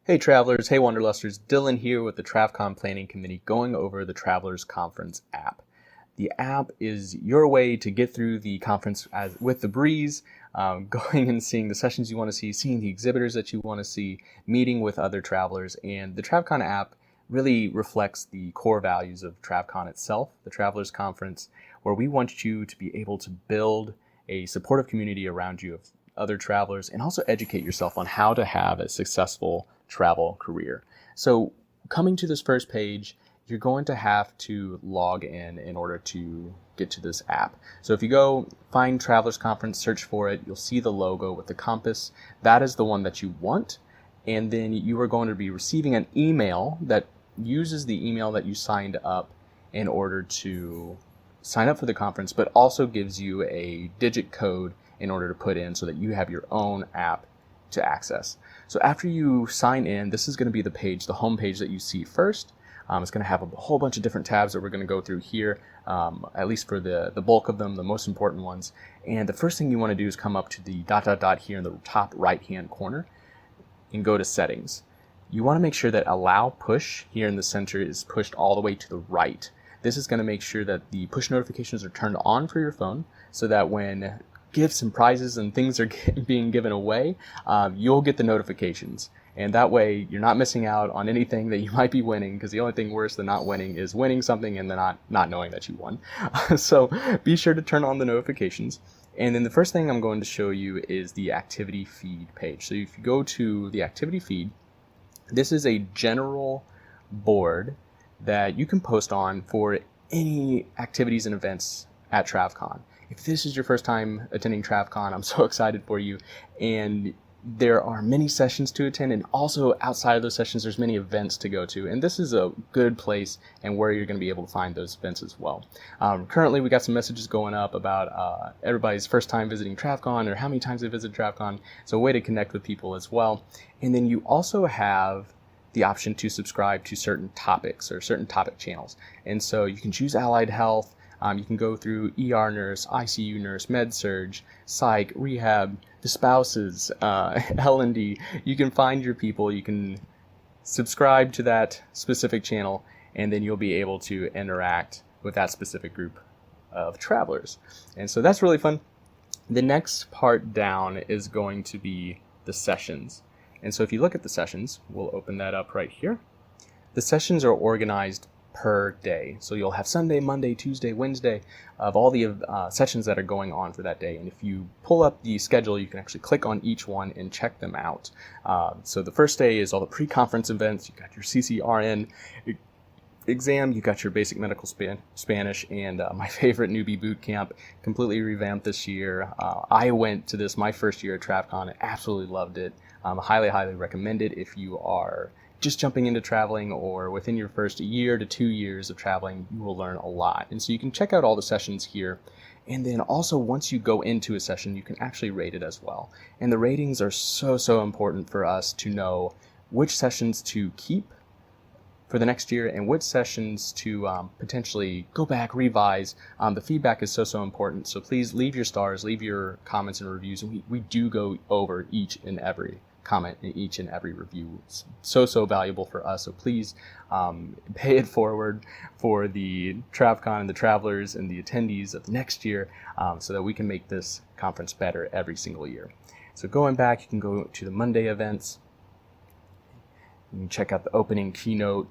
Hey travelers, hey Wanderlusters, Dylan here with the TravCon Planning Committee going over the Travelers Conference app. The app is your way to get through the conference with the breeze, going and seeing the sessions you want to see, seeing the exhibitors that you want to see, meeting with other travelers, and the TravCon app really reflects the core values of TravCon itself, the Travelers Conference, where we want you to be able to build a supportive community around you of other travelers and also educate yourself on how to have a successful travel career. So coming to this first page, you're going to have to log in order to get to this app. So if you go find Travelers Conference, search for it, you'll see the logo with the compass. That is the one that you want. And then you are going to be receiving an email that uses the email that you signed up in order to sign up for the conference, but also gives you a digit code in order to put in so that you have your own app to access. So after you sign in, this is going to be the page, the home page that you see first. It's going to have a whole bunch of different tabs that we're going to go through here, at least for the bulk of them, the most important ones. And the first thing you want to do is come up to the ... here in the top right-hand corner and go to Settings. You want to make sure that Allow Push here in the center is pushed all the way to the right. This is going to make sure that the push notifications are turned on for your phone so that when gifts and prizes and things are being given away, you'll get the notifications. And that way you're not missing out on anything that you might be winning, because the only thing worse than not winning is winning something and then not knowing that you won. So be sure to turn on the notifications. And then the first thing I'm going to show you is the activity feed page. So if you go to the activity feed, this is a general board that you can post on for any activities and events at TravCon. If this is your first time attending TravCon, I'm so excited for you. And there are many sessions to attend, and also outside of those sessions, there's many events to go to. And this is a good place and where you're going to be able to find those events as well. Currently, we got some messages going up about everybody's first time visiting TravCon or how many times they visit TravCon. So a way to connect with people as well. And then you also have the option to subscribe to certain topics or certain topic channels. And so you can choose allied health. You can go through ER nurse, ICU nurse, med surg, psych, rehab, the spouses, L&D. You can find your people. You can subscribe to that specific channel, and then you'll be able to interact with that specific group of travelers. And so that's really fun. The next part down is going to be the sessions. And so if you look at the sessions, we'll open that up right here. The sessions are organized per day. So you'll have Sunday, Monday, Tuesday, Wednesday of all the sessions that are going on for that day. And if you pull up the schedule, you can actually click on each one and check them out. So the first day is all the pre-conference events. You got your CCRN exam, you got your basic medical Spanish, and my favorite newbie boot camp, completely revamped this year. I went to this my first year at TravCon. I absolutely loved it. Highly, highly recommend it if you are just jumping into traveling, or within your first year to 2 years of traveling. You will learn a lot. And so you can check out all the sessions here. And then also, once you go into a session, you can actually rate it as well. And the ratings are so important for us to know which sessions to keep for the next year and which sessions to potentially go back, revise. The feedback is so important. So please leave your stars, leave your comments and reviews. And we do go over each and every comment in each and every review. It's so valuable for us. So please pay it forward for the TravCon and the travelers and the attendees of next year, so that we can make this conference better every single year. So going back, you can go to the Monday events. You can check out the opening keynote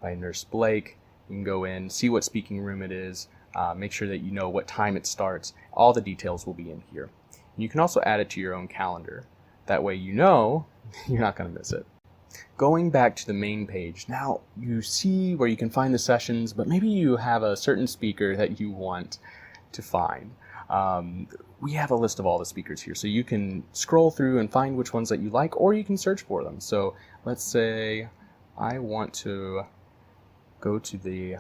by Nurse Blake. You can go in, see what speaking room it is, make sure that you know what time it starts. All the details will be in here. And you can also add it to your own calendar. That way you know you're not going to miss it. Going back to the main page, now you see where you can find the sessions, but maybe you have a certain speaker that you want to find. We have a list of all the speakers here, so you can scroll through and find which ones that you like, or you can search for them. So let's say I want to go to the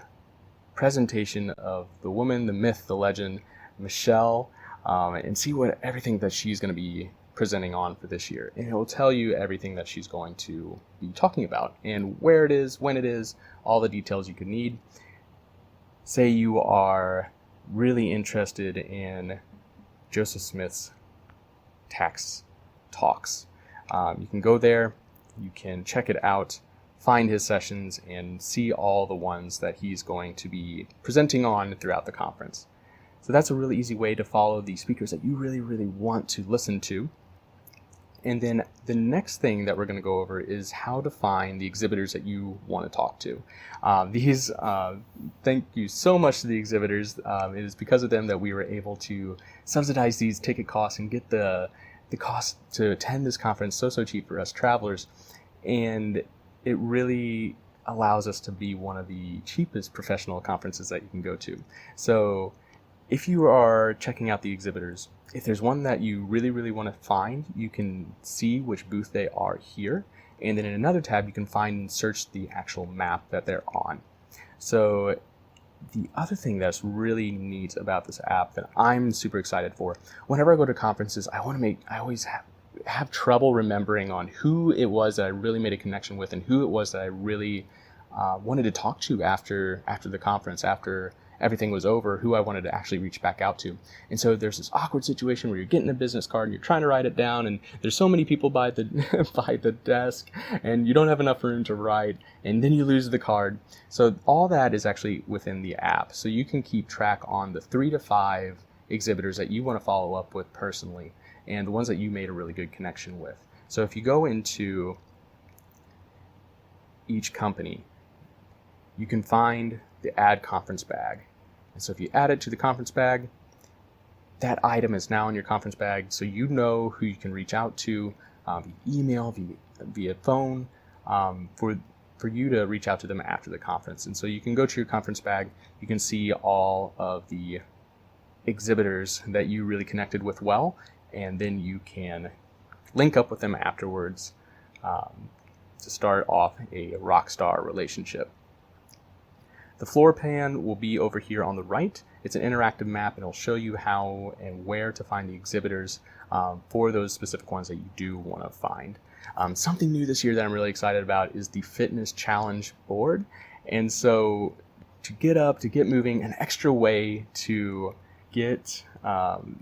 presentation of the woman, the myth, the legend, Michelle, and see what everything that she's going to be presenting on for this year. And it will tell you everything that she's going to be talking about and where it is, when it is, all the details you could need. Say you are really interested in Joseph Smith's tax talks. You can go there, you can check it out, find his sessions, and see all the ones that he's going to be presenting on throughout the conference. So that's a really easy way to follow the speakers that you really, really want to listen to. And then the next thing that we're going to go over is how to find the exhibitors that you want to talk to. Thank you so much to the exhibitors. It is because of them that we were able to subsidize these ticket costs and get the cost to attend this conference so cheap for us travelers. And it really allows us to be one of the cheapest professional conferences that you can go to. So if you are checking out the exhibitors, if there's one that you really, really want to find, you can see which booth they are here. And then in another tab, you can find and search the actual map that they're on. So the other thing that's really neat about this app that I'm super excited for, whenever I go to conferences, I always have trouble remembering on who it was that I really made a connection with and who it was that I really wanted to talk to after the conference, after everything was over, who I wanted to actually reach back out to. And so there's this awkward situation where you're getting a business card and you're trying to write it down, and there's so many people by the by the desk, and you don't have enough room to write, and then you lose the card. So all that is actually within the app. So you can keep track on the 3 to 5 exhibitors that you want to follow up with personally, and the ones that you made a really good connection with. So if you go into each company, you can find the add conference bag. And so if you add it to the conference bag, that item is now in your conference bag, so you know who you can reach out to via email, via phone, for you to reach out to them after the conference. And so you can go to your conference bag, you can see all of the exhibitors that you really connected with well, and then you can link up with them afterwards to start off a rock star relationship. The floor plan will be over here on the right. It's an interactive map, and it'll show you how and where to find the exhibitors for those specific ones that you do want to find. Something new this year that I'm really excited about is the fitness challenge board. And so to get up, to get moving, an extra way to get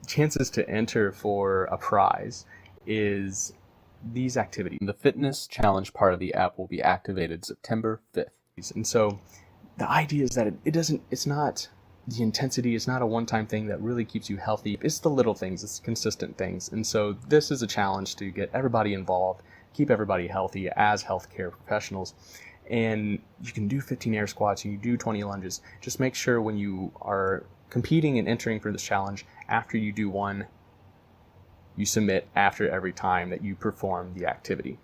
chances to enter for a prize is these activities. The fitness challenge part of the app will be activated September 5th. And so the idea is that it's not the intensity, it's not a one-time thing that really keeps you healthy. It's the little things, it's consistent things. And so this is a challenge to get everybody involved, keep everybody healthy as healthcare professionals. And you can do 15 air squats, you do 20 lunges. Just make sure when you are competing and entering for this challenge, after you do one, you submit after every time that you perform the activity.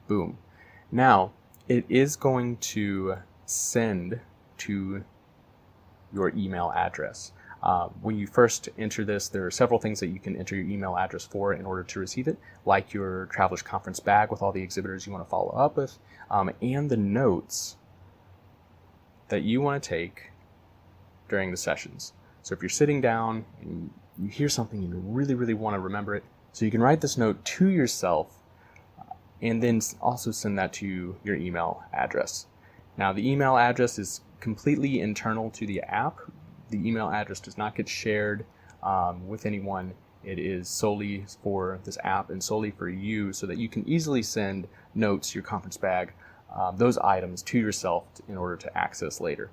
Boom. Now, it is going to send to your email address. When you first enter this, there are several things that you can enter your email address for in order to receive it, like your Travelers Conference bag with all the exhibitors you want to follow up with, and the notes that you want to take during the sessions. So if you're sitting down and you hear something and you really, really want to remember it, so you can write this note to yourself and then also send that to your email address. Now, the email address is completely internal to the app. The email address does not get shared with anyone. It is solely for this app and solely for you, so that you can easily send notes, your conference bag, those items to yourself in order to access later.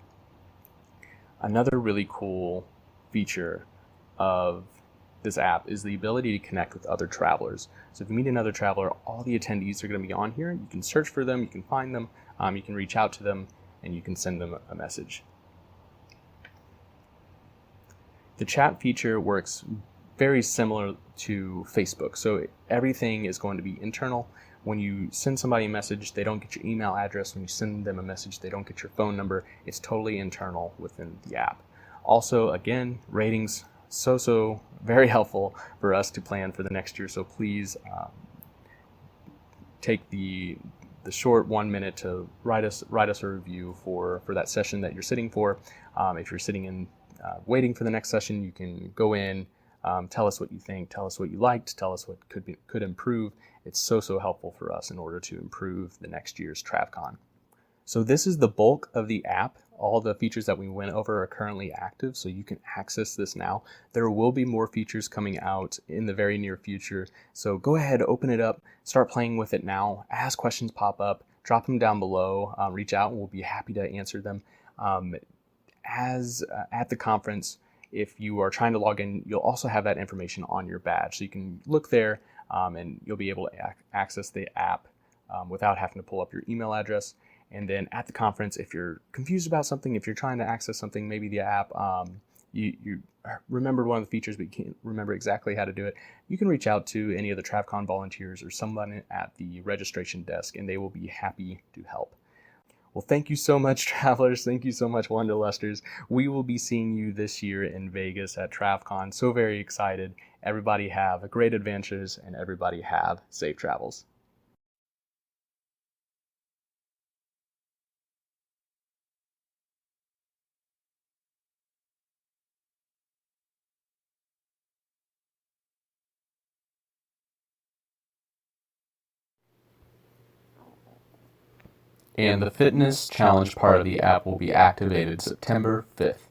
Another really cool feature of this app is the ability to connect with other travelers. So if you meet another traveler, all the attendees are going to be on here. You can search for them, you can find them, you can reach out to them, and you can send them a message. The chat feature works very similar to Facebook. So everything is going to be internal. When you send somebody a message, they don't get your email address. When you send them a message, they don't get your phone number. It's totally internal within the app. Also, again, ratings, so very helpful for us to plan for the next year. So please take the short 1 minute to write us a review for that session that you're sitting for. If you're sitting in waiting for the next session, you can go in, tell us what you think, tell us what you liked, tell us what could improve. It's so helpful for us in order to improve the next year's TravCon. So this is the bulk of the app. All the features that we went over are currently active, so you can access this now. There will be more features coming out in the very near future. So go ahead, open it up, start playing with it now. As questions pop up, drop them down below, reach out, and we'll be happy to answer them. At the conference, if you are trying to log in, you'll also have that information on your badge. So you can look there and you'll be able to access the app without having to pull up your email address. And then at the conference, if you're confused about something, if you're trying to access something, maybe the app, you remember one of the features but you can't remember exactly how to do it, you can reach out to any of the TravCon volunteers or someone at the registration desk, and they will be happy to help. Well, thank you so much, travelers. Thank you so much, Wanderlusters. We will be seeing you this year in Vegas at TravCon. So very excited. Everybody have great adventures, and everybody have safe travels. And the fitness challenge part of the app will be activated September 5th.